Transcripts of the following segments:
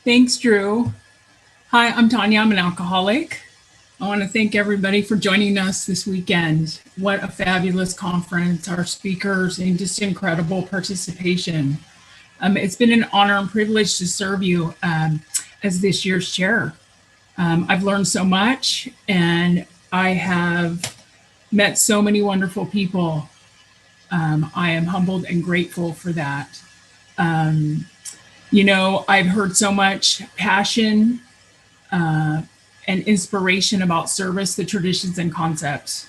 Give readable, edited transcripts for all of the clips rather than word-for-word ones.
Thanks, Drew. Hi, I'm Tanya. I'm an alcoholic. I want to thank everybody for joining us this weekend. What a fabulous conference, our speakers, and just incredible participation. It's been an honor and privilege to serve you as this year's chair. I've learned so much, and I have met so many wonderful people. I am humbled and grateful for that. I've heard so much passion and inspiration about service, the traditions and concepts.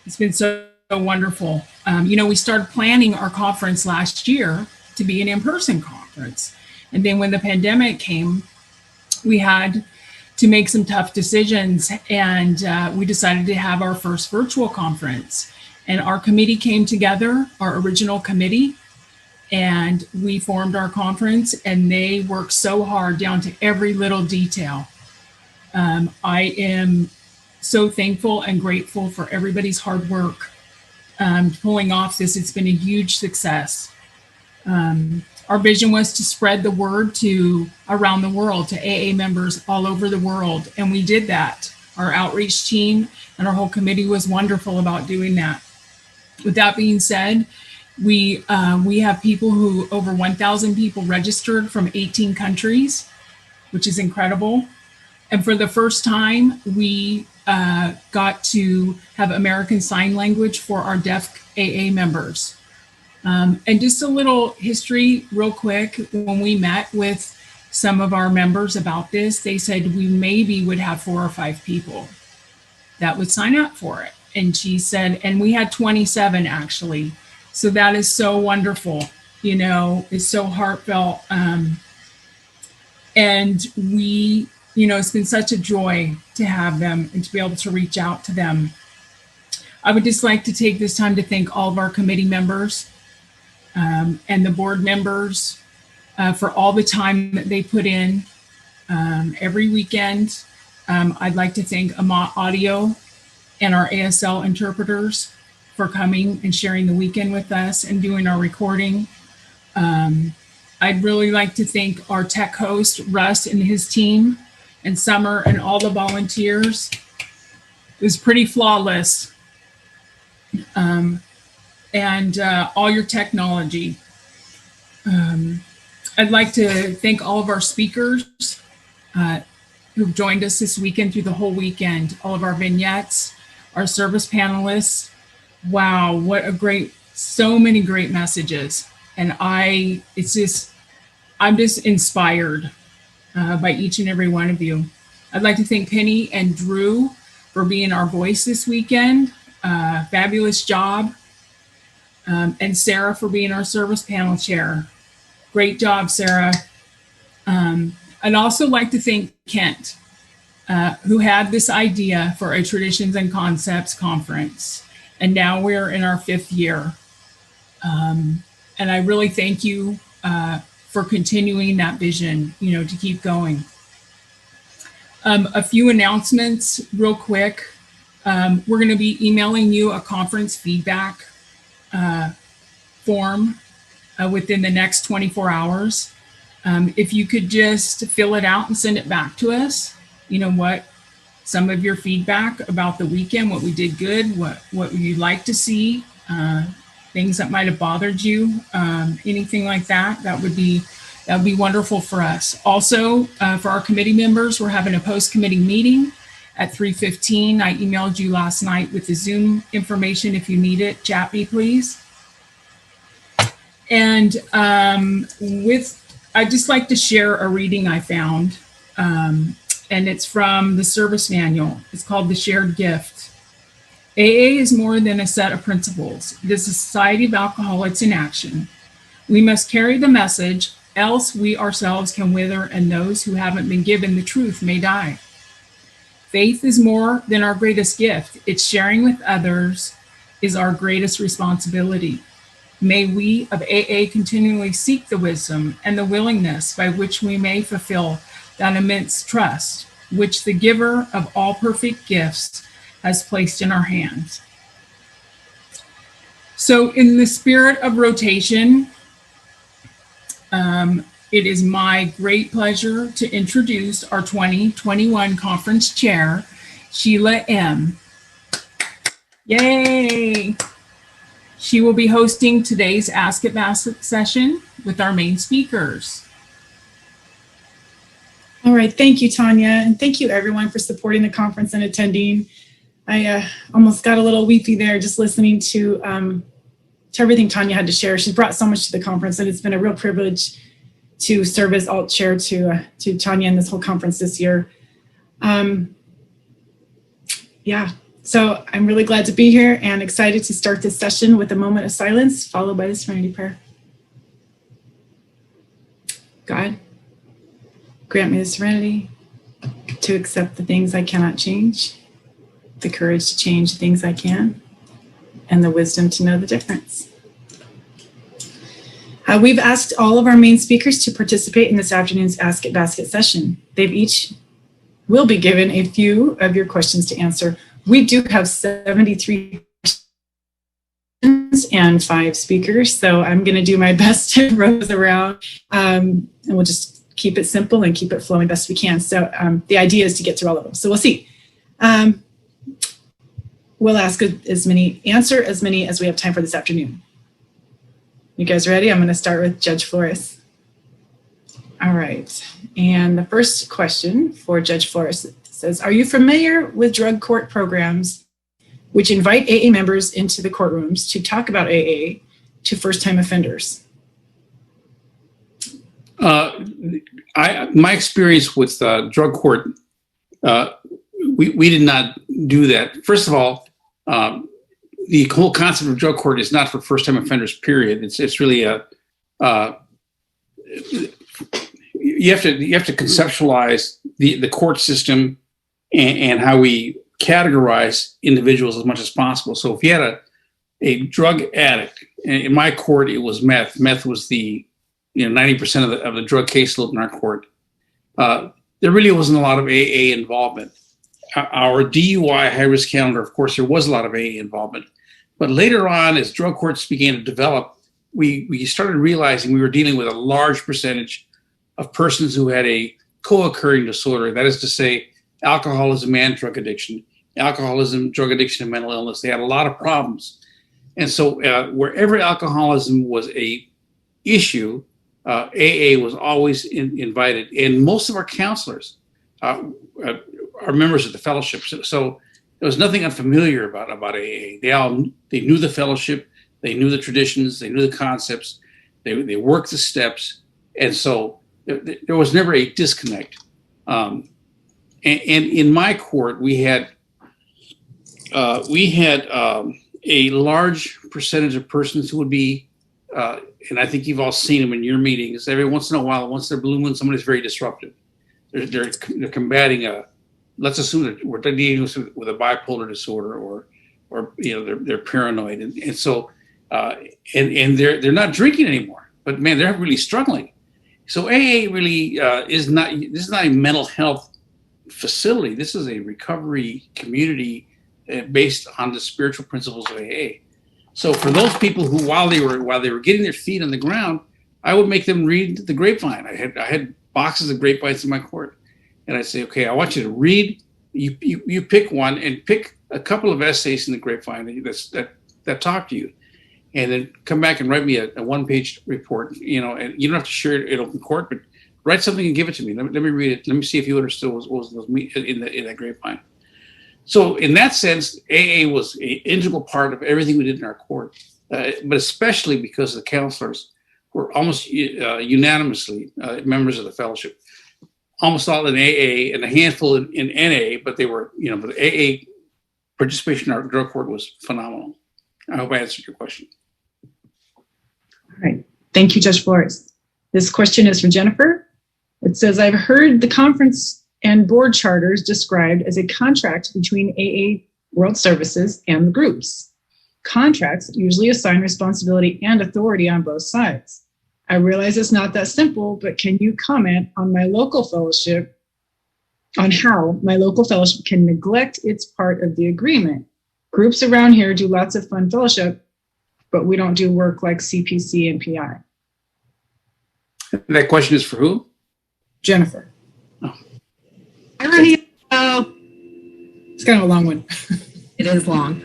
It's been so wonderful. We started planning our conference last year to be an in-person conference. And then when the pandemic came, we had to make some tough decisions, and we decided to have our first virtual conference. And our committee came together, our original committee, and we formed our conference, and they worked so hard down to every little detail. I am so thankful and grateful for everybody's hard work pulling off this. It's been a huge success. Our vision was to spread the word to around the world, to AA members all over the world, and we did that. Our outreach team and our whole committee was wonderful about doing that. With that being said, we have people who, over 1,000 people registered from 18 countries, which is incredible. And for the first time, we got to have American Sign Language for our deaf AA members. And just a little history real quick. When we met with some of our members about this, they said we maybe would have 4 or 5 people that would sign up for it. And she said, and we had 27 actually. So that is so wonderful, it's so heartfelt. And we, it's been such a joy to have them and to be able to reach out to them. I would just like to take this time to thank all of our committee members and the board members for all the time that they put in every weekend. I'd like to thank Amat Audio and our ASL interpreters for coming and sharing the weekend with us and doing our recording. I'd really like to thank our tech host, Russ, and his team, and Summer and all the volunteers. It was pretty flawless. And all your technology. I'd like to thank all of our speakers who've joined us this weekend through the whole weekend, all of our vignettes, our service panelists. Wow, so many great messages. And I'm just inspired by each and every one of you. I'd like to thank Penny and Drew for being our voice this weekend. Fabulous job. And Sarah for being our service panel chair. Great job, Sarah. I'd also like to thank Kent, who had this idea for a Traditions and Concepts conference. And now we're in our 5th year. And I really thank you for continuing that vision, to keep going. A few announcements real quick. We're going to be emailing you a conference feedback form within the next 24 hours. If you could just fill it out and send it back to us, some of your feedback about the weekend, what we did good, what you'd like to see, things that might have bothered you, anything like that, that would be wonderful for us. Also, for our committee members, we're having a post-committee meeting at 3:15. I emailed you last night with the Zoom information. If you need it, chat me, please. And I'd just like to share a reading I found, and it's from the service manual. It's called The Shared Gift. AA is more than a set of principles. It is a society of alcoholics in action. We must carry the message, else we ourselves can wither, and those who haven't been given the truth may die. Faith is more than our greatest gift. Its sharing with others is our greatest responsibility. May we of AA continually seek the wisdom and the willingness by which we may fulfill that immense trust, which the giver of all perfect gifts has placed in our hands. So in the spirit of rotation, it is my great pleasure to introduce our 2021 conference chair, Sheila M. Yay! She will be hosting today's Ask It Basket session with our main speakers. All right, thank you, Tanya, and thank you everyone for supporting the conference and attending. I almost got a little weepy there just listening to everything Tanya had to share. She's brought so much to the conference, and it's been a real privilege to serve as alt chair to Tanya in this whole conference this year. So I'm really glad to be here and excited to start this session with a moment of silence, followed by the serenity prayer. God, grant me the serenity to accept the things I cannot change, the courage to change the things I can, and the wisdom to know the difference. We've asked all of our main speakers to participate in this afternoon's Ask It Basket session. Will be given a few of your questions to answer. We do have 73 questions and 5 speakers, so I'm going to do my best to rose around, and we'll just keep it simple and keep it flowing best we can. So the idea is to get through all of them. So we'll see. We'll answer as many as we have time for this afternoon. You guys ready? I'm going to start with Judge Flores. All right. And the first question for Judge Flores says, are you familiar with drug court programs which invite AA members into the courtrooms to talk about AA to first-time offenders? My experience with drug court, we did not do that. First of all, the whole concept of drug court is not for first-time offenders, period. It's really you have to conceptualize the court system and how we categorize individuals as much as possible. So if you had a drug addict, in my court it was meth. Meth was the 90% of the drug caseload in our court. There really wasn't a lot of AA involvement. Our DUI high-risk calendar, of course, there was a lot of AA involvement. But later on, as drug courts began to develop, we started realizing we were dealing with a large percentage of persons who had a co-occurring disorder. That is to say, alcoholism and drug addiction. Alcoholism, drug addiction, and mental illness. They had a lot of problems. And so wherever alcoholism was a issue, AA was always invited. And most of our counselors are members of the fellowship. So there was nothing unfamiliar about AA. They knew the fellowship, they knew the traditions, they knew the concepts, they worked the steps. And so there was never a disconnect. And in my court, we had a large percentage of persons who would be, and I think you've all seen them in your meetings. Every once in a while, once they're blue moon, somebody's very disruptive. They're combating let's assume that we're dealing with a bipolar disorder, or they're paranoid, and so they're not drinking anymore. But man, they're really struggling. So AA really is not. This is not a mental health facility. This is a recovery community based on the spiritual principles of AA. So for those people who, while they were getting their feet on the ground, I would make them read the Grapevine. I had boxes of grapevines in my court, and I'd say, okay, I want you to read. You pick one and pick a couple of essays in the Grapevine that talk to you, and then come back and write me a 1-page report. And you don't have to share it in open court, but write something and give it to me. Let me read it. Let me see if you understood what was in that Grapevine. So in that sense, AA was an integral part of everything we did in our court, but especially because the counselors were almost unanimously members of the fellowship. Almost all in AA and a handful in NA, but they were, but AA participation in our drug court was phenomenal. I hope I answered your question. All right. Thank you, Judge Flores. This question is from Jennifer. It says, I've heard the conference and board charters described as a contract between AA World Services and the groups. Contracts usually assign responsibility and authority on both sides. I realize it's not that simple, but can you comment on how my local fellowship can neglect its part of the agreement? Groups around here do lots of fun fellowship, but we don't do work like CPC and PI. That question is for who? Jennifer. Alrighty. So It's kind of a long one. it is long.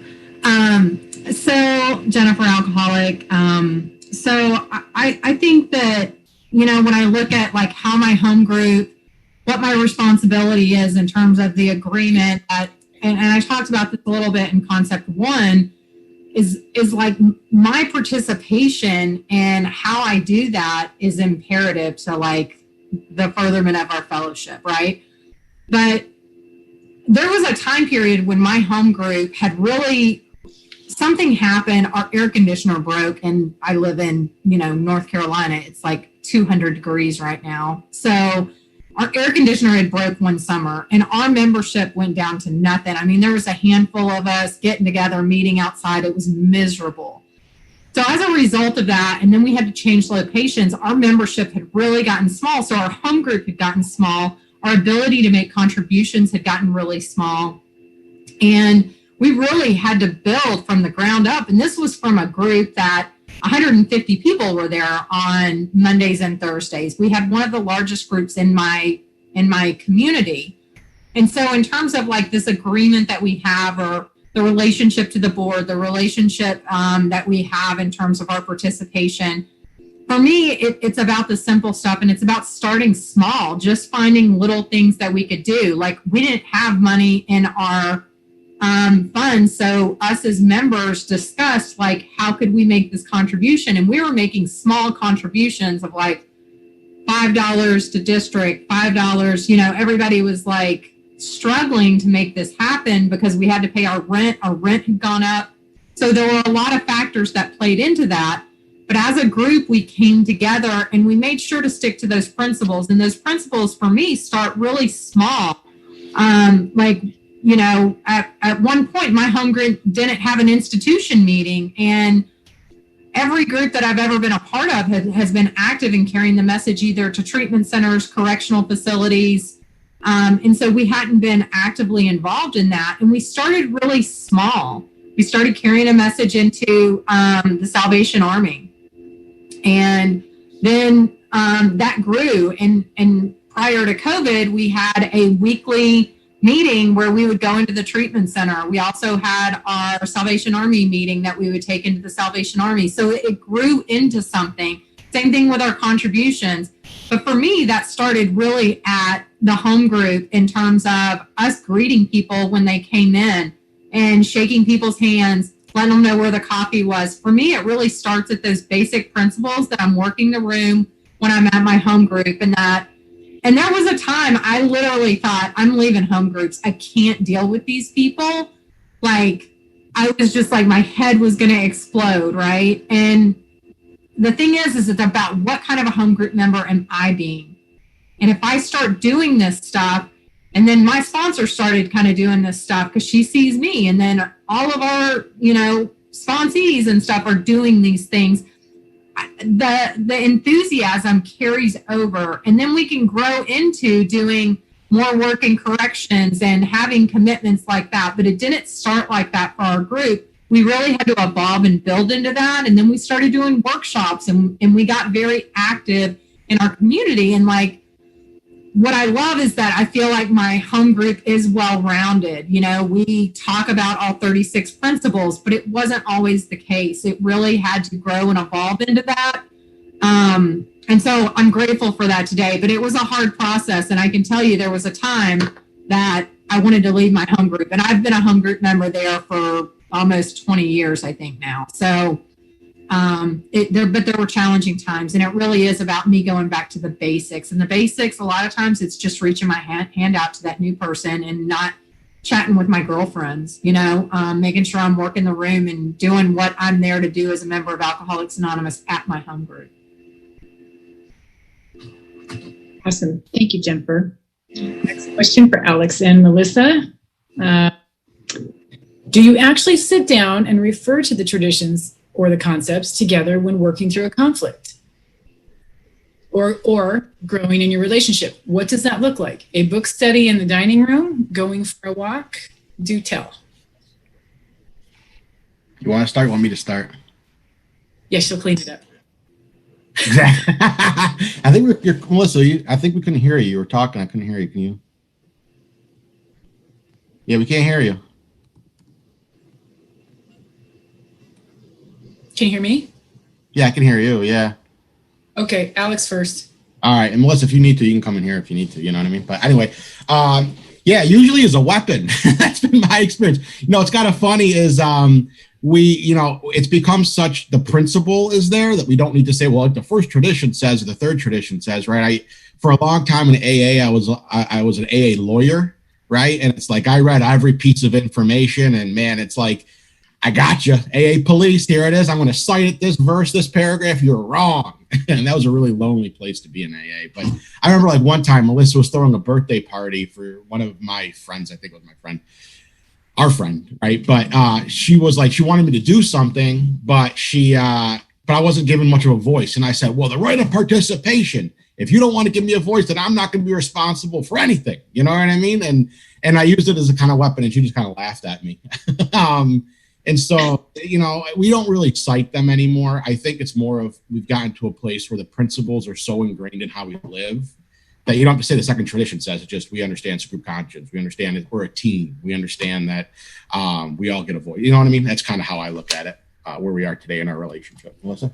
So Jennifer, alcoholic. So I think that, you know, when I look at like how my home group, what my responsibility is in terms of the agreement that, and I talked about this a little bit in concept one, is like my participation and how I do that is imperative to like the furtherment of our fellowship, right? But there was a time period when my home group had really, something happened, our air conditioner broke, and I live in, you know, North Carolina. It's like 200 degrees right now. So our air conditioner had broke one summer and our membership went down to nothing. I mean, there was a handful of us getting together, meeting outside. It was miserable. So as a result of that, and then we had to change locations, our membership had really gotten small. So our home group had gotten small. Our ability to make contributions had gotten really small. And we really had to build from the ground up. And this was from a group that 150 people were there on Mondays and Thursdays. We had one of the largest groups in my community. And so in terms of like this agreement that we have, or the relationship to the board, the relationship that we have in terms of our participation, for me, it's about the simple stuff, and it's about starting small, just finding little things that we could do. Like we didn't have money in our funds, so us as members discussed like how could we make this contribution, and we were making small contributions of like $5 to district, $5. You know, everybody was like struggling to make this happen because we had to pay our rent. Our rent had gone up, so there were a lot of factors that played into that. But as a group, we came together and we made sure to stick to those principles. And those principles for me start really small. Like, you know, at one point, my home group didn't have an institution meeting. And every group that I've ever been a part of has been active in carrying the message either to treatment centers, correctional facilities. And so we hadn't been actively involved in that. And we started really small. We started carrying a message into the Salvation Army. And then that grew. And prior to COVID, we had a weekly meeting where we would go into the treatment center. We also had our Salvation Army meeting that we would take into the Salvation Army. So it grew into something. Same thing with our contributions. But for me, that started really at the home group in terms of us greeting people when they came in and shaking people's hands, letting them know where the coffee was. For me, it really starts at those basic principles that I'm working the room when I'm at my home group. And there was a time I literally thought, I'm leaving home groups. I can't deal with these people. Like, I was just like, my head was going to explode, right? And the thing is it's about what kind of a home group member am I being? And if I start doing this stuff, and then my sponsor started kind of doing this stuff because she sees me, and then all of our, you know, sponsees and stuff are doing these things. The enthusiasm carries over, and then we can grow into doing more work in corrections and having commitments like that. But it didn't start like that for our group. We really had to evolve and build into that. And then we started doing workshops, and we got very active in our community. And like, what I love is that I feel like my home group is well-rounded. You know, we talk about all 36 principles, but it wasn't always the case. It really had to grow and evolve into that. And so I'm grateful for that today, but it was a hard process. And I can tell you there was a time that I wanted to leave my home group, and I've been a home group member there for almost 20 years, I think now. So but there were challenging times, and it really is about me going back to the basics. And the basics, a lot of times it's just reaching my hand out to that new person and not chatting with my girlfriends, you know, making sure I'm working the room and doing what I'm there to do as a member of Alcoholics Anonymous at my home group. Awesome. Thank you, Jennifer. Next question for Alex and Melissa. Do you actually sit down and refer to the traditions or the concepts together when working through a conflict or growing in your relationship? What does that look like? A book study in the dining room, going for a walk? Do tell. You want to start? Want me to start? Yes, she'll clean it up. Exactly. I think Melissa, I think we couldn't hear you. You were talking. I couldn't hear you. Can you? Yeah, we can't hear you. Can you hear me? Yeah, I can hear you. Yeah. Okay, Alex first. All right. And Melissa, if you need to, you can come in here if you need to. You know what I mean? But anyway, yeah, usually is a weapon. That's been my experience. It's kind of funny is it's become such, the principle is there that we don't need to say, well, like the first tradition says, or the third tradition says, right? For a long time in AA, I was an AA lawyer, right? And it's like, I read every piece of information and man, it's like, I got you. AA police, here it is. I'm going to cite it, this verse, this paragraph. You're wrong. And that was a really lonely place to be in AA. But I remember like one time Melissa was throwing a birthday party for one of my friends. I think it was my friend, our friend, right? But she was like, she wanted me to do something, but I wasn't given much of a voice. And I said, well, the right of participation. If you don't want to give me a voice, then I'm not going to be responsible for anything. You know what I mean? And I used it as a kind of weapon, and she just kind of laughed at me. And so, we don't really cite them anymore. I think it's more of we've gotten to a place where the principles are so ingrained in how we live that you don't have to say the second tradition says. It's just we understand group conscience. We understand that we're a team. We understand that we all get a voice. You know what I mean? That's kind of how I look at it, where we are today in our relationship. Melissa?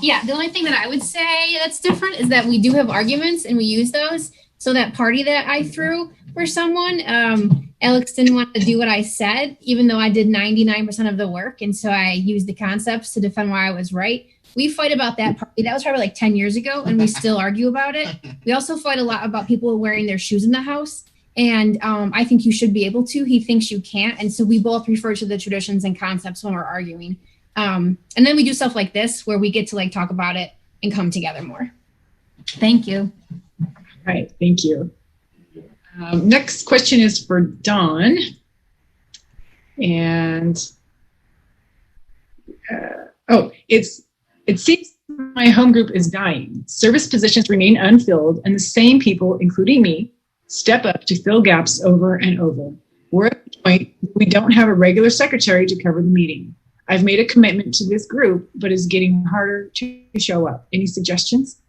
Yeah, the only thing that I would say that's different is that we do have arguments and we use those. So that party that I threw for someone, Alex didn't want to do what I said, even though I did 99% of the work. And so I used the concepts to defend why I was right. We fight about that party. That was probably like 10 years ago, and we still argue about it. We also fight a lot about people wearing their shoes in the house. And I think you should be able to. He thinks you can't. And so we both refer to the traditions and concepts when we're arguing. And then we do stuff like this where we get to like talk about it and come together more. Thank you. All right, thank you. Next question is for Dawn. And it seems my home group is dying. Service positions remain unfilled, and the same people, including me, step up to fill gaps over and over. We're at the point we don't have a regular secretary to cover the meeting. I've made a commitment to this group, but it's getting harder to show up. Any suggestions?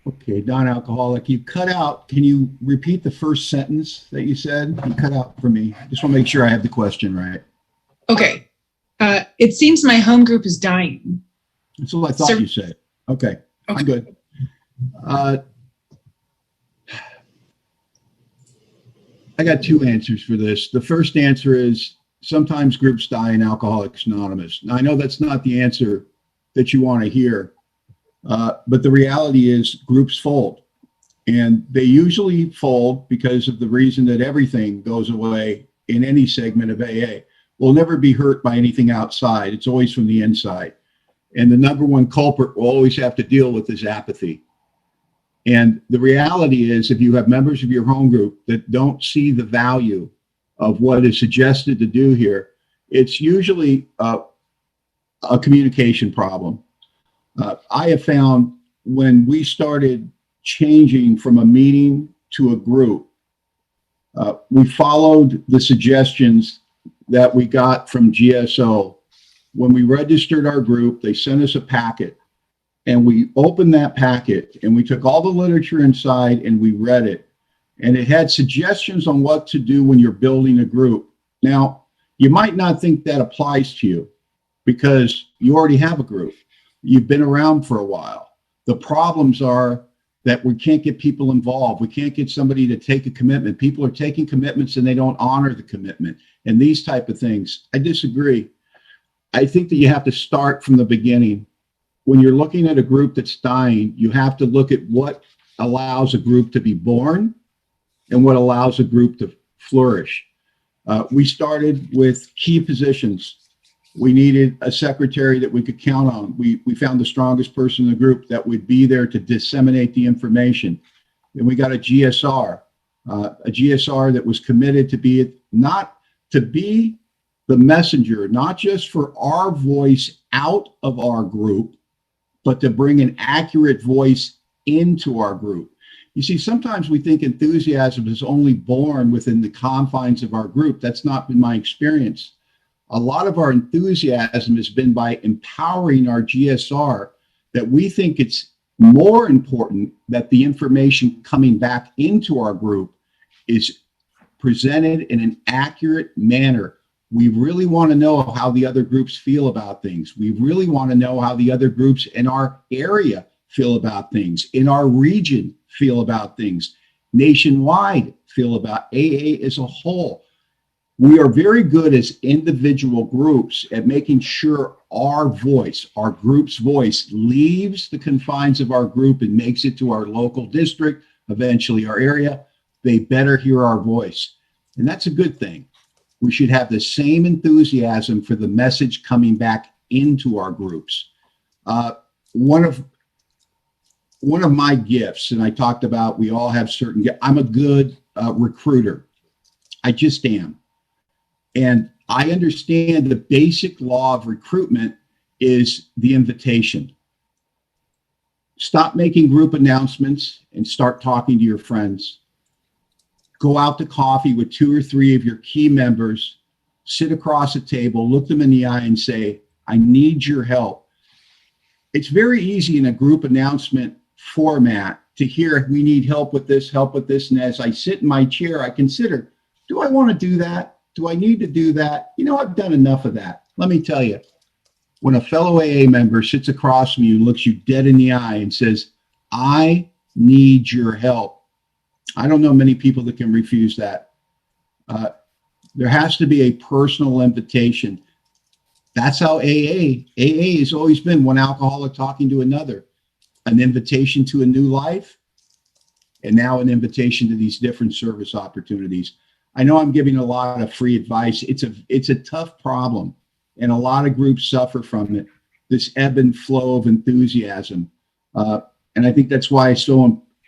Okay, non-alcoholic, you cut out. Can you repeat the first sentence that you said? You cut out for me. Just want to make sure I have the question right. Okay. It seems my home group is dying. That's what I thought you said. Okay, I'm good. I got two answers for this. The first answer is sometimes groups die in Alcoholics Anonymous. Now, I know that's not the answer that you want to hear. But the reality is groups fold, and they usually fold because of the reason that everything goes away in any segment of AA. We'll never be hurt by anything outside. It's always from the inside. And the number one culprit we'll always have to deal with is apathy. And the reality is if you have members of your home group that don't see the value of what is suggested to do here, it's usually a communication problem. I have found when we started changing from a meeting to a group, we followed the suggestions that we got from GSO. When we registered our group, they sent us a packet, and we opened that packet and we took all the literature inside and we read it. And it had suggestions on what to do when you're building a group. Now, you might not think that applies to you because you already have a group. You've been around for a while. The problems are that we can't get people involved. We can't get somebody to take a commitment. People are taking commitments and they don't honor the commitment and these type of things. I disagree. I think that you have to start from the beginning. When you're looking at a group that's dying, you have to look at what allows a group to be born and what allows a group to flourish. We started with key positions. We needed a secretary that we could count on. We found the strongest person in the group that would be there to disseminate the information. And we got a GSR that was committed to be not to be the messenger, not just for our voice out of our group, but to bring an accurate voice into our group. You see, sometimes we think enthusiasm is only born within the confines of our group. That's not been my experience. A lot of our enthusiasm has been by empowering our GSR that we think it's more important that the information coming back into our group is presented in an accurate manner. We really want to know how the other groups feel about things. We really want to know how the other groups in our area feel about things, in our region feel about things, nationwide feel about AA as a whole. We are very good as individual groups at making sure our voice, our group's voice, leaves the confines of our group and makes it to our local district, eventually our area. They better hear our voice. And that's a good thing. We should have the same enthusiasm for the message coming back into our groups. One of my gifts, and I talked about, we all have certain gifts. I'm a good recruiter. I just am. And I understand the basic law of recruitment is the invitation. Stop making group announcements and start talking to your friends. Go out to coffee with 2 or 3 of your key members, sit across a table, look them in the eye and say, I need your help. It's very easy in a group announcement format to hear, we need help with this. And as I sit in my chair, I consider, do I want to do that? Do I need to do that? You know, I've done enough of that. Let me tell you, when a fellow AA member sits across from you and looks you dead in the eye and says, I need your help, I don't know many people that can refuse that. There has to be a personal invitation. That's how AA has always been, one alcoholic talking to another, an invitation to a new life, and now an invitation to these different service opportunities. I know I'm giving a lot of free advice. It's a tough problem, and a lot of groups suffer from it, this ebb and flow of enthusiasm. And I think that's why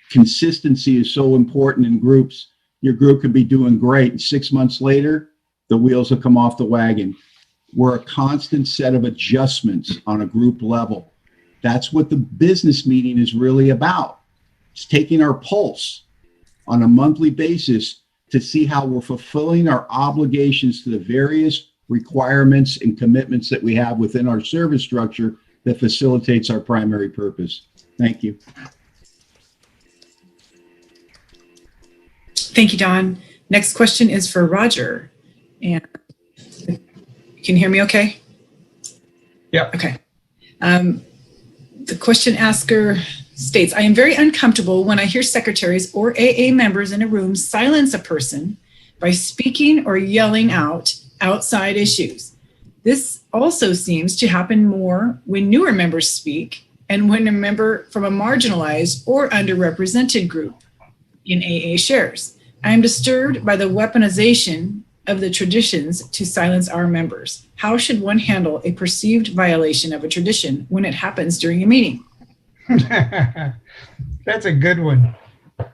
consistency is so important in groups. Your group could be doing great, and 6 months later, the wheels will come off the wagon. We're a constant set of adjustments on a group level. That's what the business meeting is really about. It's taking our pulse on a monthly basis to see how we're fulfilling our obligations to the various requirements and commitments that we have within our service structure that facilitates our primary purpose. Thank you. Thank you, Don. Next question is for Roger. And can you hear me okay? Yeah. Okay. The question asker states, I am very uncomfortable when I hear secretaries or AA members in a room silence a person by speaking or yelling out outside issues. This also seems to happen more when newer members speak and when a member from a marginalized or underrepresented group in AA shares. I am disturbed by the weaponization of the traditions to silence our members. How should one handle a perceived violation of a tradition when it happens during a meeting? That's a good one.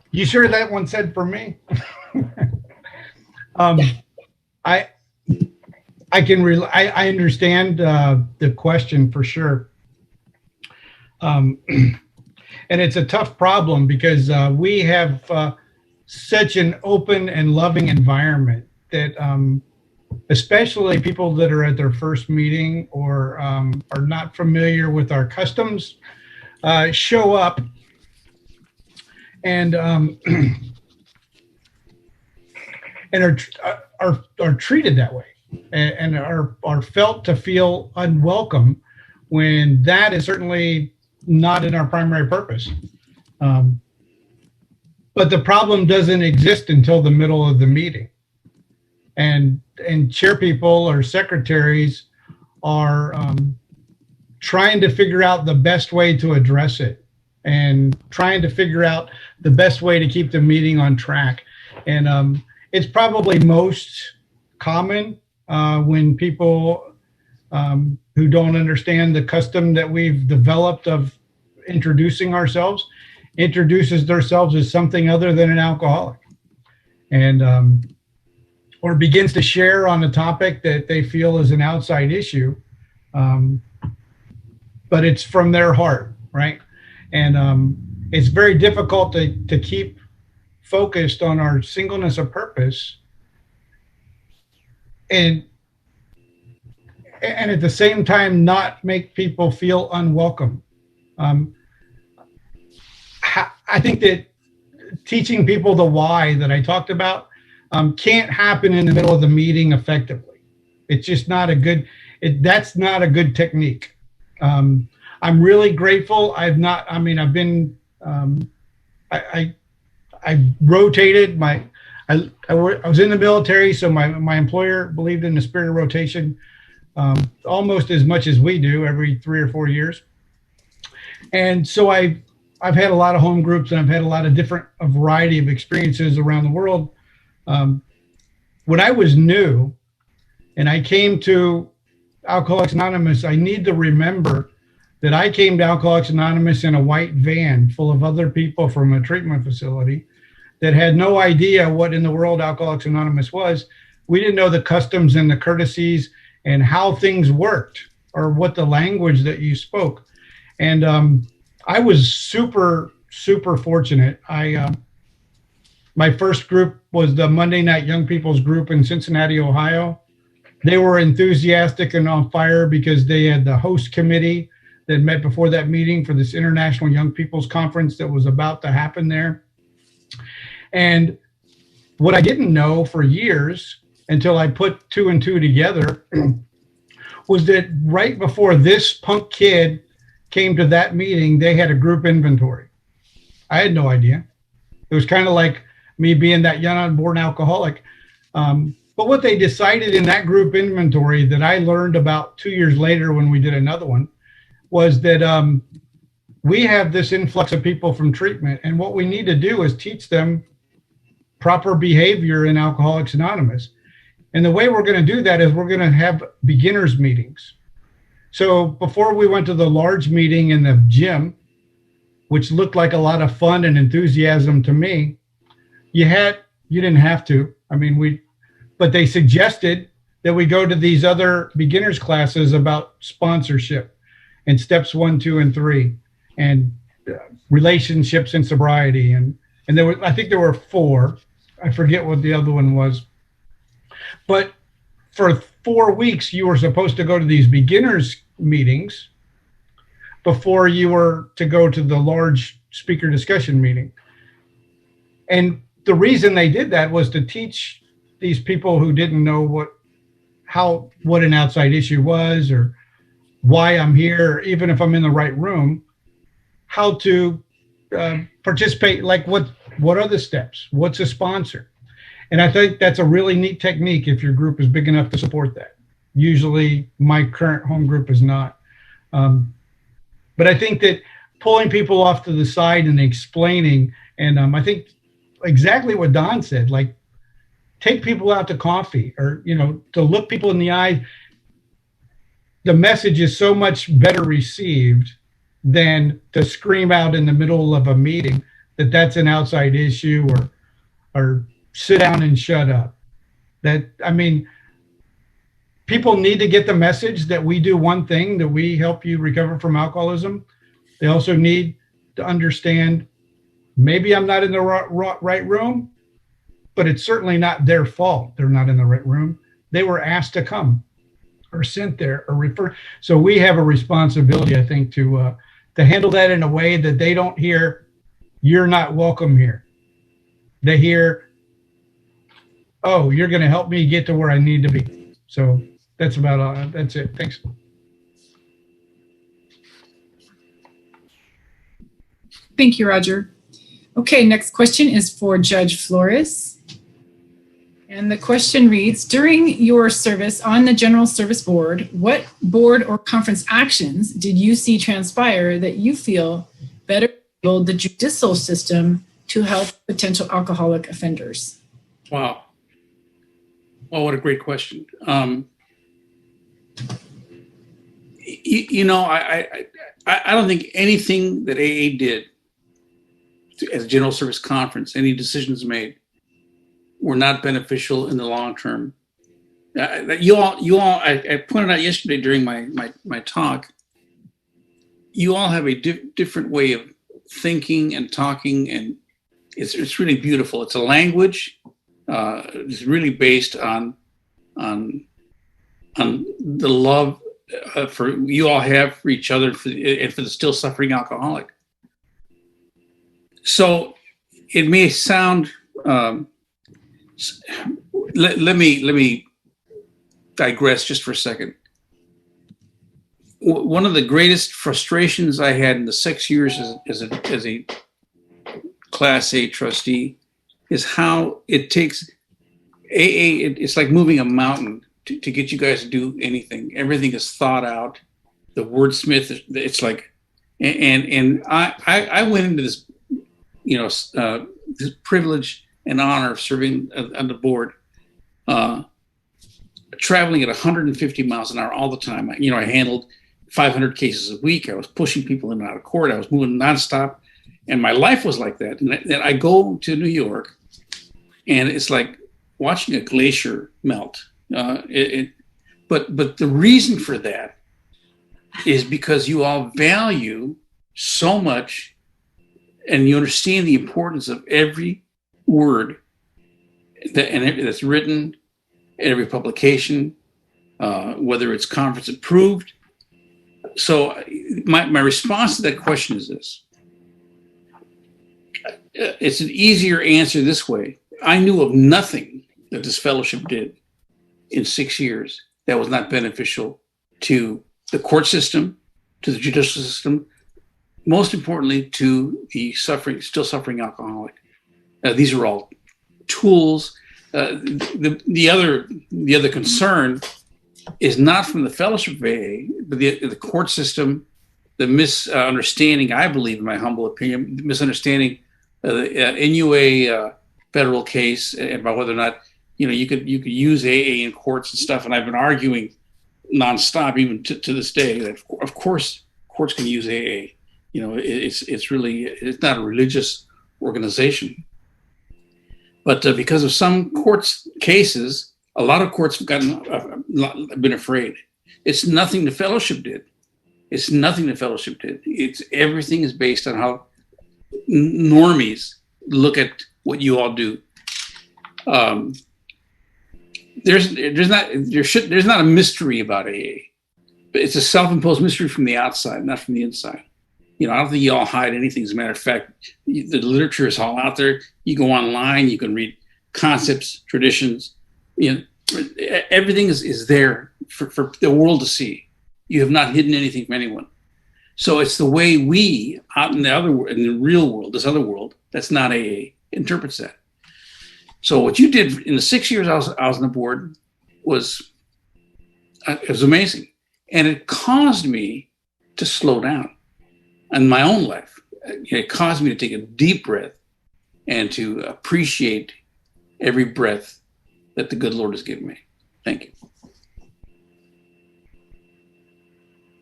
You sure that one said for me? I understand the question for sure. And it's a tough problem because we have such an open and loving environment that especially people that are at their first meeting or are not familiar with our customs show up and and are treated that way and are felt to feel unwelcome when that is certainly not in our primary purpose. But the problem doesn't exist until the middle of the meeting. And chair people or secretaries are trying to figure out the best way to address it and trying to figure out the best way to keep the meeting on track. And it's probably most common when people who don't understand the custom that we've developed of introducing ourselves introduces themselves as something other than an alcoholic, and or begins to share on a topic that they feel is an outside issue, but it's from their heart, right? And it's very difficult to keep focused on our singleness of purpose and and at the same time not make people feel unwelcome. I think that teaching people the why that I talked about can't happen in the middle of the meeting effectively. It's just not a good, that's not a good technique. I'm really grateful. I rotated I was in the military, so my employer believed in the spirit of rotation almost as much as we do every 3 or 4 years. And so I've had a lot of home groups, and I've had a variety of experiences around the world. When I was new and I came to Alcoholics Anonymous, I need to remember that I came to Alcoholics Anonymous in a white van full of other people from a treatment facility that had no idea what in the world Alcoholics Anonymous was. We didn't know the customs and the courtesies and how things worked or what the language that you spoke. And I was super, super fortunate. My first group was the Monday Night Young People's Group in Cincinnati, Ohio. They were enthusiastic and on fire because they had the host committee that met before that meeting for this International Young People's Conference that was about to happen there. And what I didn't know for years until I put 2 and 2 together was that right before this punk kid came to that meeting, they had a group inventory. I had no idea. It was kind of like me being that young unborn alcoholic. But what they decided in that group inventory that I learned about 2 years later when we did another one was that we have this influx of people from treatment, and what we need to do is teach them proper behavior in Alcoholics Anonymous. And the way we're going to do that is we're going to have beginners meetings. So before we went to the large meeting in the gym, which looked like a lot of fun and enthusiasm to me, you didn't have to. But they suggested that we go to these other beginners classes about sponsorship and steps 1, 2, and 3, and relationships and sobriety. And I think there were 4. I forget what the other one was. But for 4 weeks, you were supposed to go to these beginners meetings before you were to go to the large speaker discussion meeting. And the reason they did that was to teach these people who didn't know what an outside issue was or why I'm here, or even if I'm in the right room, how to participate. Like what are the steps? What's a sponsor? And I think that's a really neat technique if your group is big enough to support that. Usually my current home group is not. But I think that pulling people off to the side and explaining, and I think exactly what Don said, like take people out to coffee or, to look people in the eye. The message is so much better received than to scream out in the middle of a meeting that that's an outside issue or sit down and shut up. People need to get the message that we do one thing, that we help you recover from alcoholism. They also need to understand maybe I'm not in the right room, but it's certainly not their fault they're not in the right room. They were asked to come or sent there or refer. So we have a responsibility, I think, to handle that in a way that they don't hear, you're not welcome here. They hear, oh, you're going to help me get to where I need to be. So that's about all. That's it. Thanks. Thank you, Roger. Okay, next question is for Judge Flores. And the question reads, during your service on the General Service Board, what board or conference actions did you see transpire that you feel better enabled the judicial system to help potential alcoholic offenders? Wow. Well, what a great question. I don't think anything that AA did as a General Service Conference, any decisions made, were not beneficial in the long term. I pointed out yesterday during my talk, you all have a different way of thinking and talking, and it's really beautiful. It's a language. It's really based on on the love for you all have for each other and for the still suffering alcoholic. So it may sound. Let me digress just for a second. One of the greatest frustrations I had in the 6 years as a Class A trustee is how it takes AA. It's like moving a mountain to get you guys to do anything. Everything is thought out. The wordsmith, it's like, and I went into this, this privilege and honor of serving on the board, traveling at 150 miles an hour all the time. I handled 500 cases a week. I was pushing people in and out of court. I was moving nonstop, and my life was like that. And then I go to New York, and it's like watching a glacier melt. But the reason for that is because you all value so much, and you understand the importance of every word that's written, every publication, whether it's conference approved. So my response to that question is this. It's an easier answer this way. I knew of nothing that this fellowship did in 6 years that was not beneficial to the court system, to the judicial system, most importantly to the still suffering alcoholic. These are all tools. The other concern is not from the fellowship of AA, but the court system, the misunderstanding, I believe, in my humble opinion, the misunderstanding of the NUA federal case about whether or not you could use AA in courts and stuff. And I've been arguing nonstop, even to this day, that of course courts can use AA. It's not a religious organization. But because of some courts cases, a lot of courts have been afraid. It's nothing the fellowship did. It's everything is based on how normies look at what you all do. There's not a mystery about AA, but it's a self-imposed mystery from the outside, not from the inside. I don't think you all hide anything. As a matter of fact, the literature is all out there. You go online, you can read concepts, traditions. Everything is there for the world to see. You have not hidden anything from anyone. So it's the way we out in the real world, this other world that's not AA, interprets that. So what you did in the 6 years I was on the board was amazing, and it caused me to slow down in my own life. It caused me to take a deep breath and to appreciate every breath that the good Lord has given me. Thank you.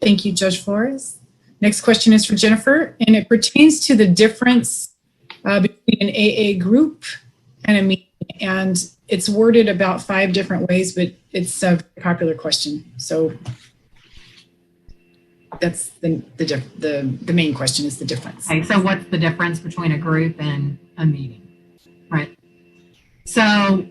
Thank you, Judge Flores. Next question is for Jennifer, and it pertains to the difference between an AA group and a meeting. And it's worded about 5 different ways, but it's a popular question. So that's the main question is the difference. Okay, so what's the difference between a group and a meeting, right? So,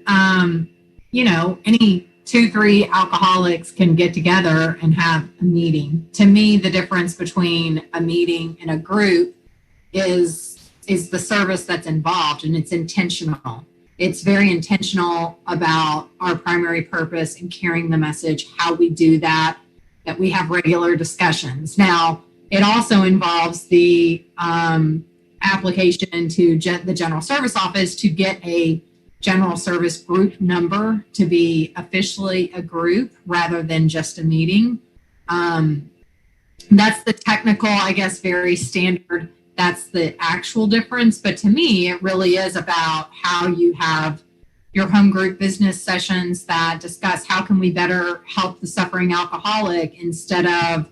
any 2-3 alcoholics can get together and have a meeting. To me, the difference between a meeting and a group is the service that's involved, and it's intentional. It's very intentional about our primary purpose and carrying the message, how we do that we have regular discussions. Now, it also involves the application to the General Service Office to get a General Service group number to be officially a group rather than just a meeting. That's the technical, I guess, very standard. That's the actual difference. But to me, it really is about how you have your home group business sessions that discuss how can we better help the suffering alcoholic instead of,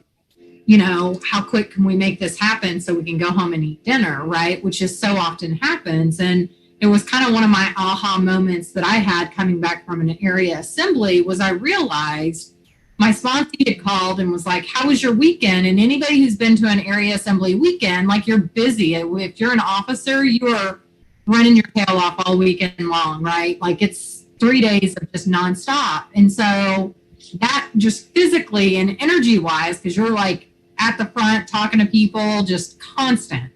how quick can we make this happen so we can go home and eat dinner, right? Which is so often happens. And it was kind of one of my aha moments that I had coming back from an area assembly was I realized my sponsee had called and was like, how was your weekend? And anybody who's been to an area assembly weekend, like you're busy. If you're an officer, you are running your tail off all weekend long, right? Like it's 3 days of just nonstop. And so that just physically and energy wise, because you're like at the front talking to people, just constant,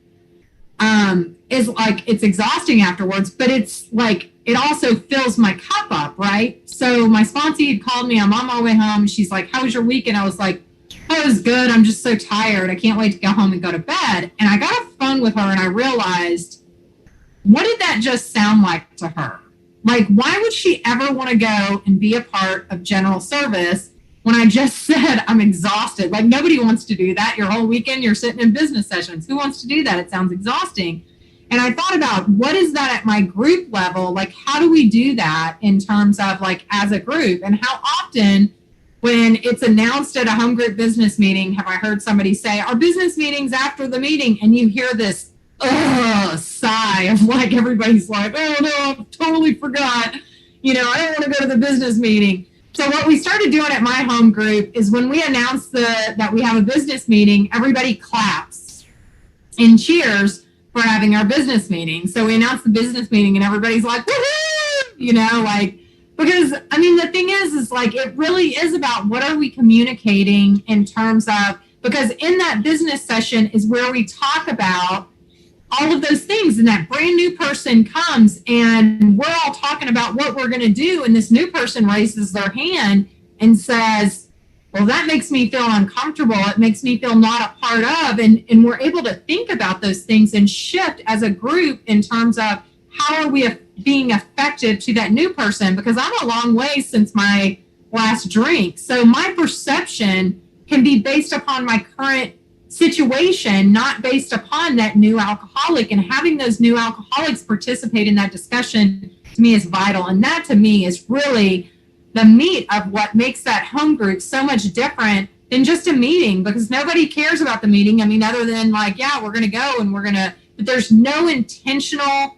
is like, it's exhausting afterwards, but it's like, it also fills my cup up, right? So my sponsee had called me, I'm on my way home. She's like, how was your weekend? I was like, oh, it was good. I'm just so tired. I can't wait to go home and go to bed. And I got off the phone with her and I realized, what did that just sound like to her? Like, why would she ever want to go and be a part of general service when I just said I'm exhausted? Like, nobody wants to do that. Your whole weekend, you're sitting in business sessions. Who wants to do that? It sounds exhausting. And I thought about, what is that at my group level? Like, how do we do that in terms of like as a group? And how often when it's announced at a home group business meeting, have I heard somebody say, our business meeting's after the meeting, and you hear this sigh of like, everybody's like, oh no, I totally forgot. I don't want to go to the business meeting. So what we started doing at my home group is when we announce that we have a business meeting, everybody claps and cheers for having our business meeting. So we announce the business meeting and everybody's like, woohoo, like, because I mean, the thing is like, it really is about what are we communicating in terms of, because in that business session is where we talk about all of those things, and that brand new person comes and we're all talking about what we're going to do. And this new person raises their hand and says, well, that makes me feel uncomfortable. It makes me feel not a part of, and we're able to think about those things and shift as a group in terms of how are we being effective to that new person, because I'm a long way since my last drink. So my perception can be based upon my current situation, not based upon that new alcoholic. And having those new alcoholics participate in that discussion to me is vital. And that to me is really the meat of what makes that home group so much different than just a meeting, because nobody cares about the meeting. I mean, other than like, yeah, we're going to go and but there's no intentional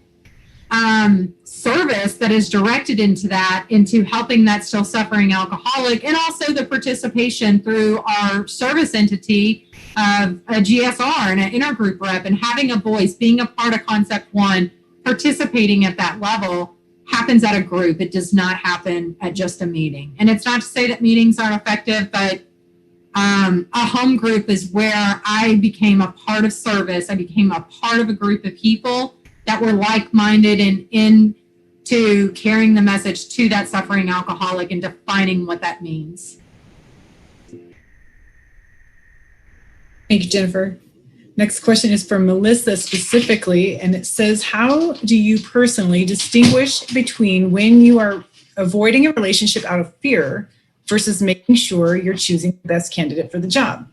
service that is directed into helping that still suffering alcoholic, and also the participation through our service entity of a GSR and an intergroup rep, and having a voice, being a part of Concept One, participating at that level happens at a group. It does not happen at just a meeting. And it's not to say that meetings aren't effective, but a home group is where I became a part of service. I became a part of a group of people that were like-minded and into carrying the message to that suffering alcoholic and defining what that means. Thank you, Jennifer. Next question is from Melissa specifically, and it says, how do you personally distinguish between when you are avoiding a relationship out of fear versus making sure you're choosing the best candidate for the job?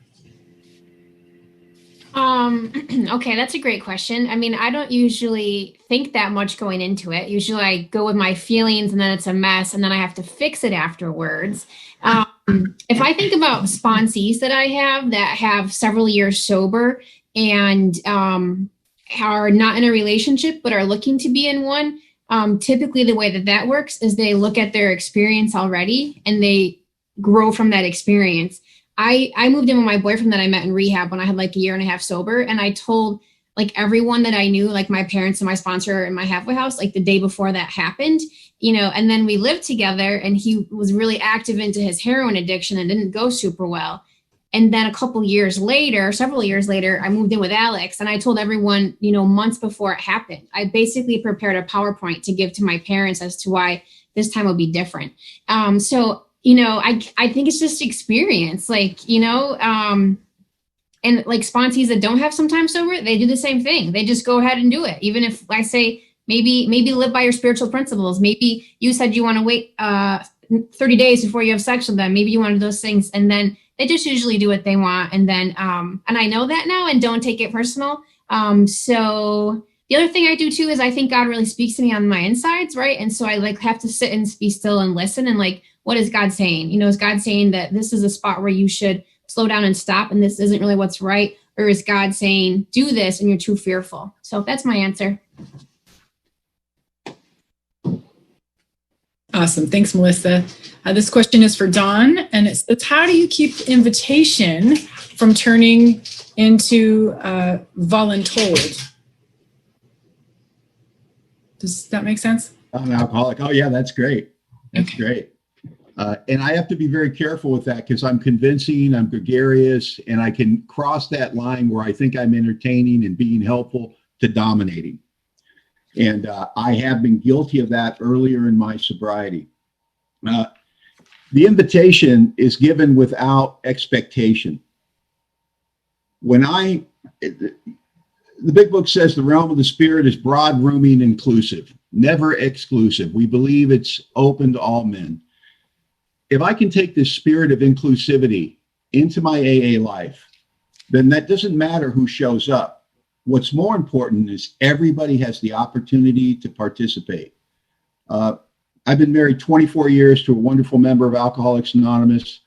Okay, that's a great question. I mean, I don't usually think that much going into it. Usually I go with my feelings and then it's a mess and then I have to fix it afterwards. If I think about sponsees that I have several years sober and are not in a relationship but are looking to be in one, typically the way that works is they look at their experience already and they grow from that experience. I moved in with my boyfriend that I met in rehab when I had like a year and a half sober. And I told like everyone that I knew, like my parents and my sponsor and my halfway house, like the day before that happened, and then we lived together and he was really active into his heroin addiction and didn't go super well. And then several years later, I moved in with Alex and I told everyone, months before it happened, I basically prepared a PowerPoint to give to my parents as to why this time would be different. I think it's just experience, and like sponsees that don't have some time sober, they do the same thing. They just go ahead and do it. Even if I say, maybe live by your spiritual principles. Maybe you said you want to wait 30 days before you have sex with them. Maybe you wanted those things. And then they just usually do what they want. And then, and I know that now and don't take it personal. So the other thing I do too, is I think God really speaks to me on my insides. Right. And so I have to sit and be still and listen and what is God saying? Is God saying that this is a spot where you should slow down and stop and this isn't really what's right? Or is God saying, do this and you're too fearful? So that's my answer. Awesome. Thanks, Melissa. This question is for Dawn, and it says, how do you keep invitation from turning into voluntold? Does that make sense? I'm an alcoholic. Oh, yeah, that's great. That's great. And I have to be very careful with that because I'm convincing, I'm gregarious, and I can cross that line where I think I'm entertaining and being helpful to dominating. And I have been guilty of that earlier in my sobriety. The invitation is given without expectation. The big book says the realm of the spirit is broad, roomy, and inclusive, never exclusive. We believe it's open to all men. If I can take this spirit of inclusivity into my AA life, then that doesn't matter who shows up. What's more important is everybody has the opportunity to participate. I've been married 24 years to a wonderful member of Alcoholics Anonymous.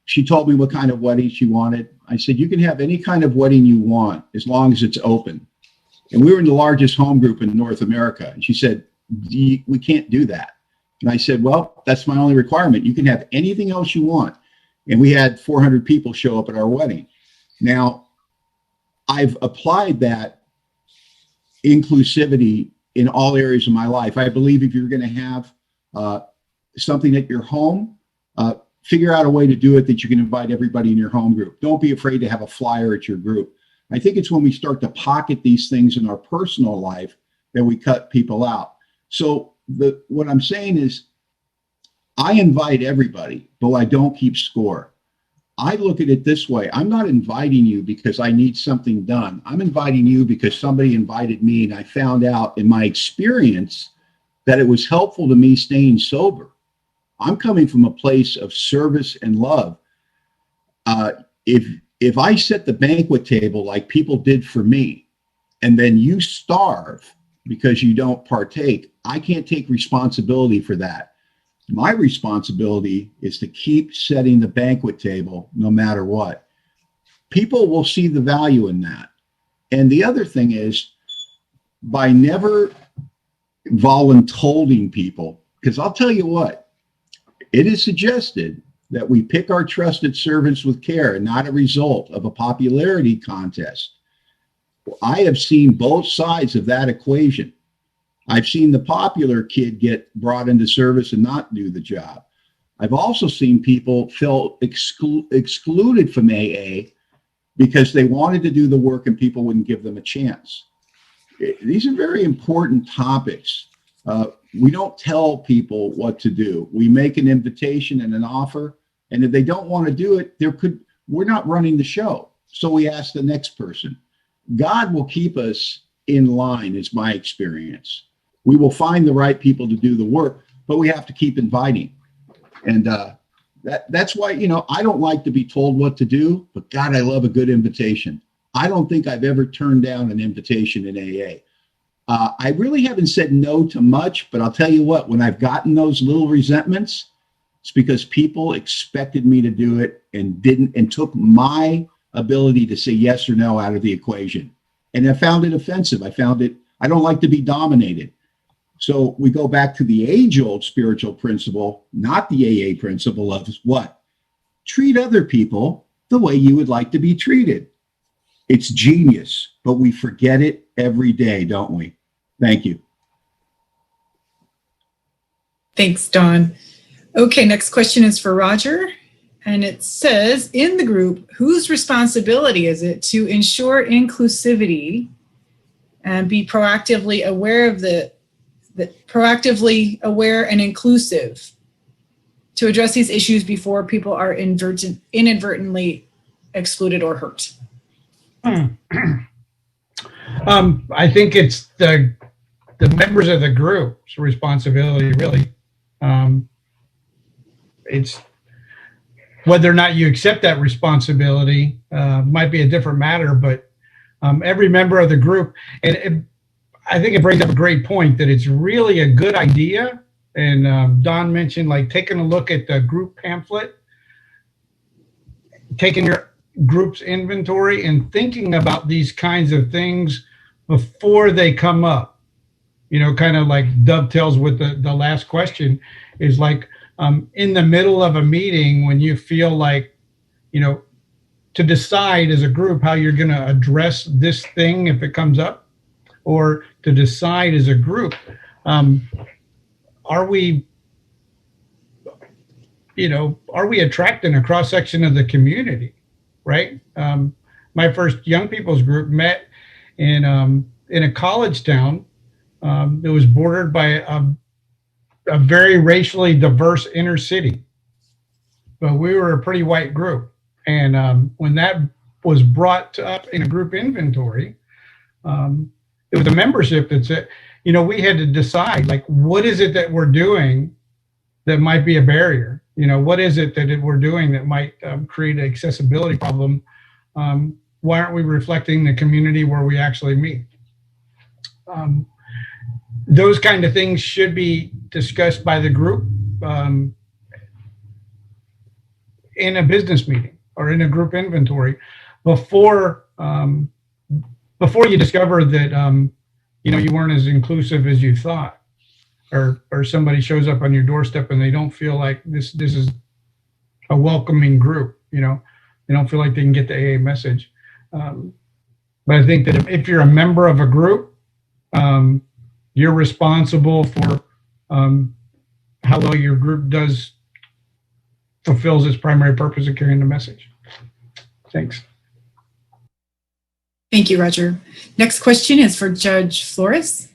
She told me what kind of wedding she wanted. I said, you can have any kind of wedding you want as long as it's open. And we were in the largest home group in North America. And she said, we can't do that. And I said, well, that's my only requirement. You can have anything else you want. And we had 400 people show up at our wedding. Now, I've applied that inclusivity in all areas of my life. I believe if you're going to have something at your home, figure out a way to do it that you can invite everybody in your home group. Don't be afraid to have a flyer at your group. I think it's when we start to pocket these things in our personal life that we cut people out. So what I'm saying is I invite everybody, but I don't keep score. I look at it this way. I'm not inviting you because I need something done. I'm inviting you because somebody invited me and I found out in my experience that it was helpful to me staying sober. I'm coming from a place of service and love. If I set the banquet table like people did for me, and then you starve because you don't partake, I can't take responsibility for that. My responsibility is to keep setting the banquet table no matter what. People will see the value in that. And the other thing is, by never voluntolding people, because I'll tell you what, it is suggested that we pick our trusted servants with care and not a result of a popularity contest. I have seen both sides of that equation. I've seen the popular kid get brought into service and not do the job. I've also seen people feel excluded from AA because they wanted to do the work and people wouldn't give them a chance. These are very important topics. We don't tell people what to do. We make an invitation and an offer, and if they don't want to do it, we're not running the show. So we ask the next person. God will keep us in line, is my experience. We will find the right people to do the work, but we have to keep inviting. And that's why, I don't like to be told what to do, but God, I love a good invitation. I don't think I've ever turned down an invitation in AA. I really haven't said no to much, but I'll tell you what, when I've gotten those little resentments, it's because people expected me to do it and took my ability to say yes or no out of the equation. And I found it offensive. I don't like to be dominated. So we go back to the age-old spiritual principle, not the AA principle of what? Treat other people the way you would like to be treated. It's genius, but we forget it every day, don't we? Thank you. Thanks, Don. Okay, next question is for Roger. And it says, in the group, whose responsibility is it to ensure inclusivity and be proactively aware and inclusive to address these issues before people are inadvertently excluded or hurt? I think it's the members of the group's responsibility, really. It's whether or not you accept that responsibility might be a different matter, but every member of the group, and I think it brings up a great point that it's really a good idea. And Don mentioned like taking a look at the group pamphlet, taking your group's inventory and thinking about these kinds of things before they come up. Kind of like dovetails with the last question is like in the middle of a meeting when you feel like, to decide as a group how you're going to address this thing if it comes up, or to decide as a group, are we are we attracting a cross section of the community, right? My first young people's group met in a college town that was bordered by a very racially diverse inner city, but we were a pretty white group. And when that was brought up in a group inventory, it was a membership that said, we had to decide, like, what is it that we're doing that might be a barrier? What is it that we're doing that might create an accessibility problem? Why aren't we reflecting the community where we actually meet? Those kind of things should be discussed by the group in a business meeting or in a group inventory before you discover that you weren't as inclusive as you thought, or somebody shows up on your doorstep and they don't feel like this is a welcoming group. They don't feel like they can get the AA message. But I think that if you're a member of a group, you're responsible for how well your group fulfills its primary purpose of carrying the message. Thanks. Thank you, Roger. Next question is for Judge Flores.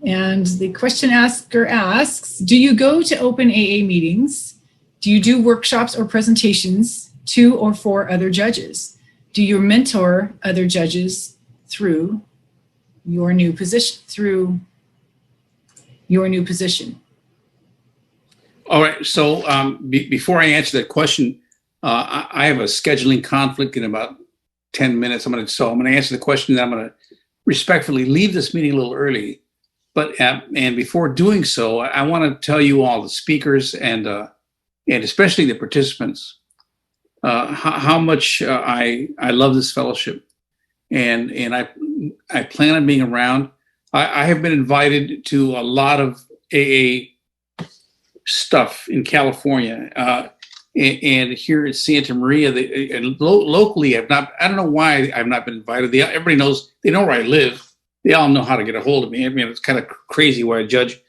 And the question asker asks, do you go to open AA meetings? Do you do workshops or presentations to or for other judges? Do you mentor other judges through your new position? All right. So before I answer that question, I have a scheduling conflict in about 10 minutes. I'm going to answer the question, then I'm going to respectfully leave this meeting a little early. But and before doing so, I want to tell you all, the speakers and especially the participants, how much I love this fellowship, and I plan on being around. I have been invited to a lot of AA stuff in California, and here at Santa Maria, locally, I don't know why I've not been invited. Everybody knows, they know where I live. They all know how to get a hold of me. I mean, it's kind of crazy why a judge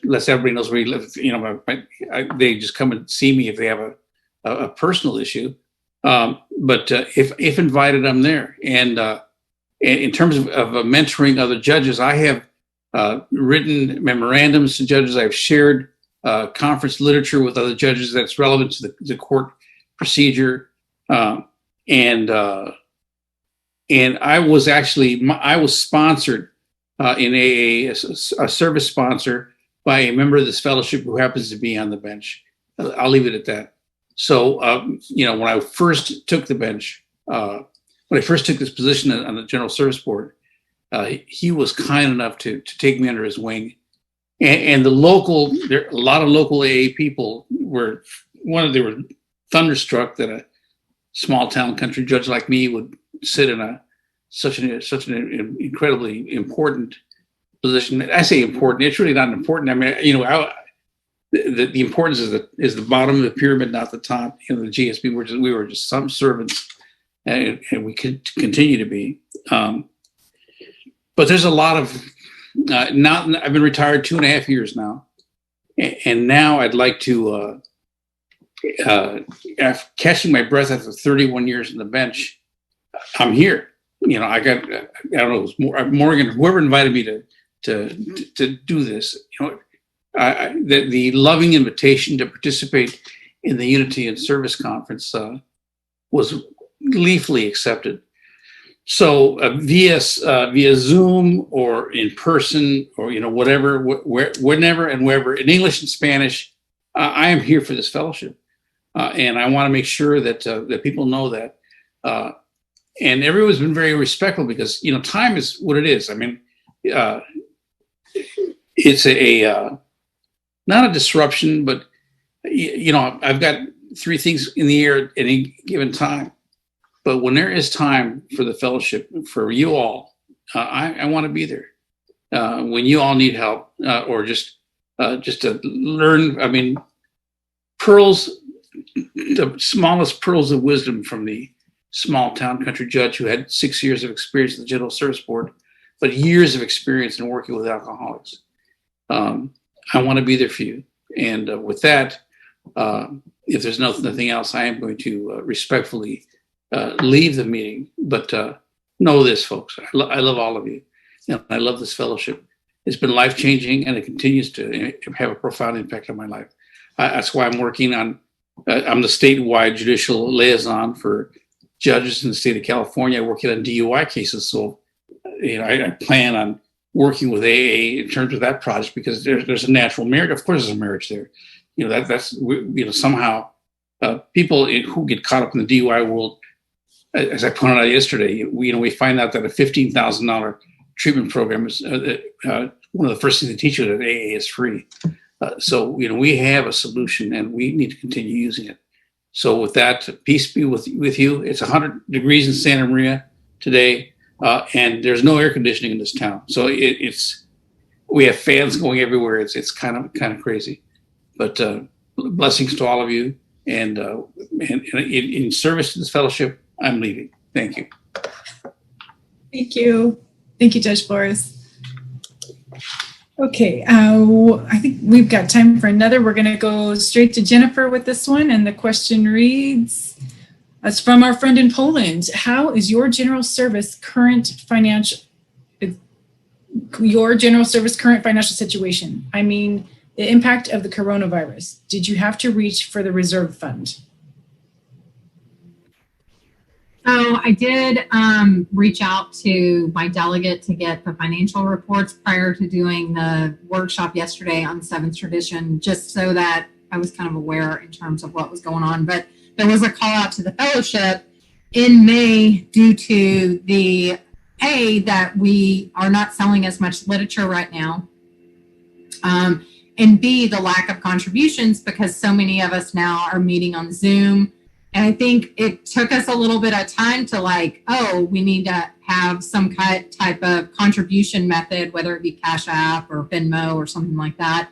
lets everybody knows where he lives. They just come and see me if they have a personal issue. But if invited, I'm there. And in terms of mentoring other judges, I have written memorandums to judges. I've shared conference literature with other judges that's relevant to the court procedure. And I was sponsored in a service sponsor by a member of this fellowship who happens to be on the bench. I'll leave it at that. So, when I first took the bench, when I first took this position on the General Service Board, he was kind enough to take me under his wing. And a lot of local AA people were thunderstruck that a small town country judge like me would sit in such an incredibly important position. I say important; it's really not important. I mean, the importance is the bottom of the pyramid, not the top. The GSB we were just some servants, and we could continue to be. But there's a lot of I've been retired 2.5 years now, and now I'd like to catching my breath after 31 years on the bench. I'm here. I don't know. It was Morgan, whoever invited me to do this. The loving invitation to participate in the Unity and Service Conference was gleefully accepted. So via Zoom or in person or whatever, whenever and wherever, in English and Spanish, I am here for this fellowship, and I want to make sure that people know that. And everyone's been very respectful because time is what it is. I mean, it's not a disruption, but I've got 3 things in the air at any given time. But when there is time for the fellowship, for you all, I want to be there. When you all need help, or just to learn, I mean, the smallest pearls of wisdom from the small town country judge who had 6 years of experience in the General Service Board, but years of experience in working with alcoholics. I want to be there for you. And with that, if there's nothing else, I am going to respectfully leave the meeting. But know this, folks, I love all of you, and I love this fellowship. It's been life-changing, and it continues to have a profound impact on my life. That's why I'm working on, I'm the statewide judicial liaison for judges in the state of California, working on DUI cases. So, I plan on working with AA in terms of that project, because there's a natural marriage. Of course, there's a marriage there. That's somehow people who get caught up in the DUI world, as I pointed out yesterday, we find out that a $15,000 treatment program is one of the first things they teach you that AA is free. So we have a solution, and we need to continue using it. So with that, peace be with you. It's 100 degrees in Santa Maria today, and there's no air conditioning in this town. So we have fans going everywhere. It's kind of crazy, but blessings to all of you. And in service to this fellowship, I'm leaving. Thank you. Thank you. Thank you, Judge Flores. Okay, I think we've got time for another. We're going to go straight to Jennifer with this one. And the question reads, it's from our friend in Poland. How is your general service current financial situation? I mean, the impact of the coronavirus. Did you have to reach for the reserve fund? So I did reach out to my delegate to get the financial reports prior to doing the workshop yesterday on 7th tradition, just so that I was kind of aware in terms of what was going on. But there was a call out to the fellowship in May due to the that we are not selling as much literature right now, and B, the lack of contributions, because so many of us now are meeting on Zoom. And I think it took us a little bit of time to we need to have some type of contribution method, whether it be Cash App or Venmo or something like that.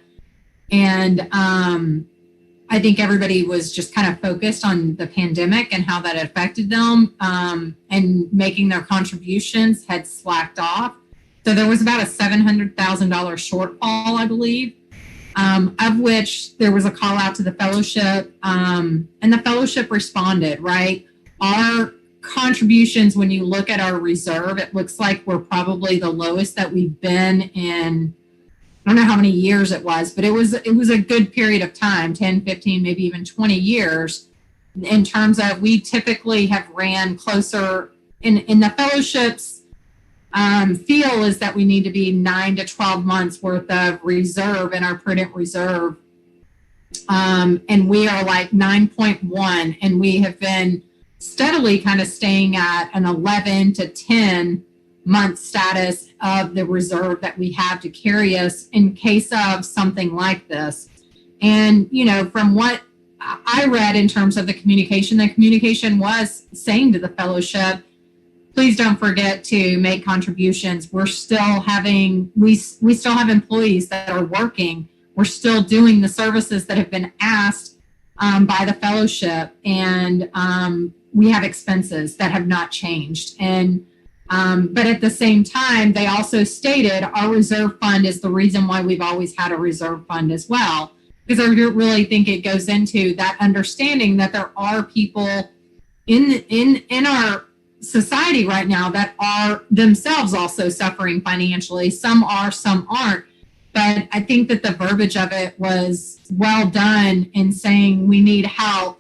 And I think everybody was just kind of focused on the pandemic and how that affected them, and making their contributions had slacked off. So there was about a $700,000 shortfall, I believe. Of which there was a call out to the fellowship, and the fellowship responded, right? Our contributions, when you look at our reserve, it looks like we're probably the lowest that we've been in, I don't know how many years it was, but it was a good period of time, 10, 15, maybe even 20 years, in terms of we typically have ran closer in the fellowship's feel is that we need to be 9 to 12 months worth of reserve in our prudent reserve. And we are like 9.1, and we have been steadily kind of staying at an 11 to 10 month status of the reserve that we have to carry us in case of something like this. And, from what I read in terms of the communication was saying to the fellowship, please don't forget to make contributions. We still have employees that are working. We're still doing the services that have been asked by the fellowship, and we have expenses that have not changed. And but at the same time, they also stated our reserve fund is the reason why we've always had a reserve fund as well, because I really think it goes into that understanding that there are people in our society right now that are themselves also suffering financially. Some are, some aren't. But I think that the verbiage of it was well done in saying we need help,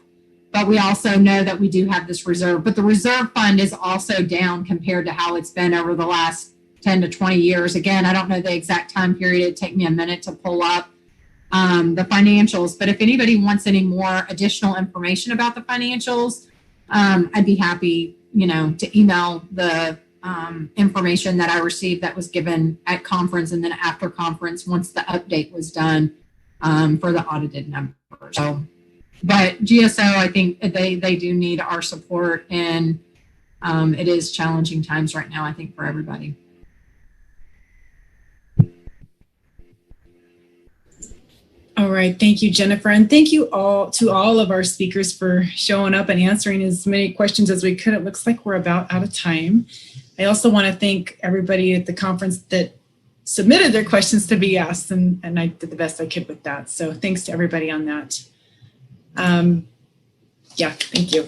but we also know that we do have this reserve. But the reserve fund is also down compared to how it's been over the last 10 to 20 years. Again, I don't know the exact time period. It'd take me a minute to pull up the financials. But if anybody wants any more additional information about the financials, I'd be happy to email the information that I received that was given at conference, and then after conference, once the update was done for the audited numbers. So, but GSO, I think they do need our support, and it is challenging times right now, I think, for everybody. All right. Thank you, Jennifer. And thank you to all of our speakers for showing up and answering as many questions as we could. It looks like we're about out of time. I also want to thank everybody at the conference that submitted their questions to be asked, and I did the best I could with that. So thanks to everybody on that. Yeah, thank you.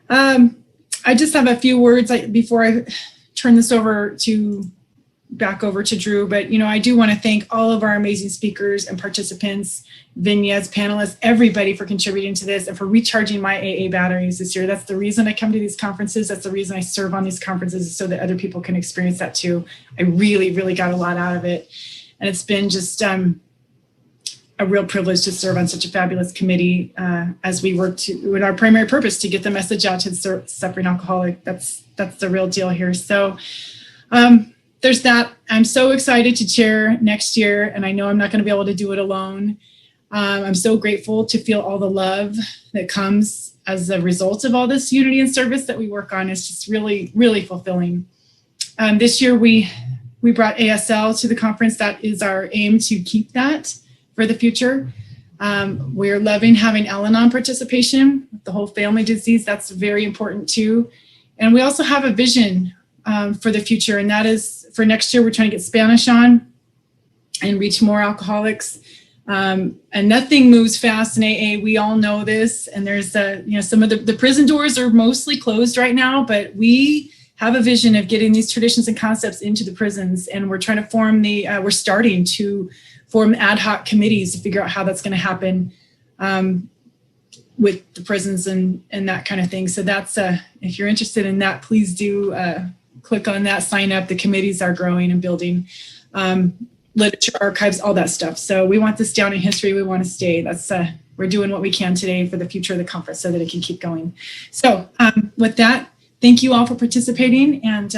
I just have a few words before I turn this back over to Drew, but I do want to thank all of our amazing speakers and participants, vignettes, panelists, everybody for contributing to this and for recharging my AA batteries this year. That's the reason I come to these conferences. That's the reason I serve on these conferences, is so that other people can experience that too. I really, really got a lot out of it. And it's been just a real privilege to serve on such a fabulous committee as we work with our primary purpose to get the message out to the suffering alcoholic. That's the real deal here. So there's that. I'm so excited to chair next year, and I know I'm not going to be able to do it alone. I'm so grateful to feel all the love that comes as a result of all this unity and service that we work on. It's just really, really fulfilling. This year we brought ASL to the conference. That is our aim, to keep that for the future. We're loving having Al-Anon participation, the whole family disease. That's very important too. And we also have a vision for the future, and that is for next year, we're trying to get Spanish on and reach more alcoholics. And nothing moves fast in AA. We all know this. And there's some of the prison doors are mostly closed right now, but we have a vision of getting these traditions and concepts into the prisons. And we're trying to we're starting to form ad hoc committees to figure out how that's going to happen with the prisons and that kind of thing. So that's, if you're interested in that, please do click on that, sign up. The committees are growing and building, literature archives, all that stuff. So we want this down in history. We want to stay. That's we're doing what we can today for the future of the conference so that it can keep going. So with that, thank you all for participating, and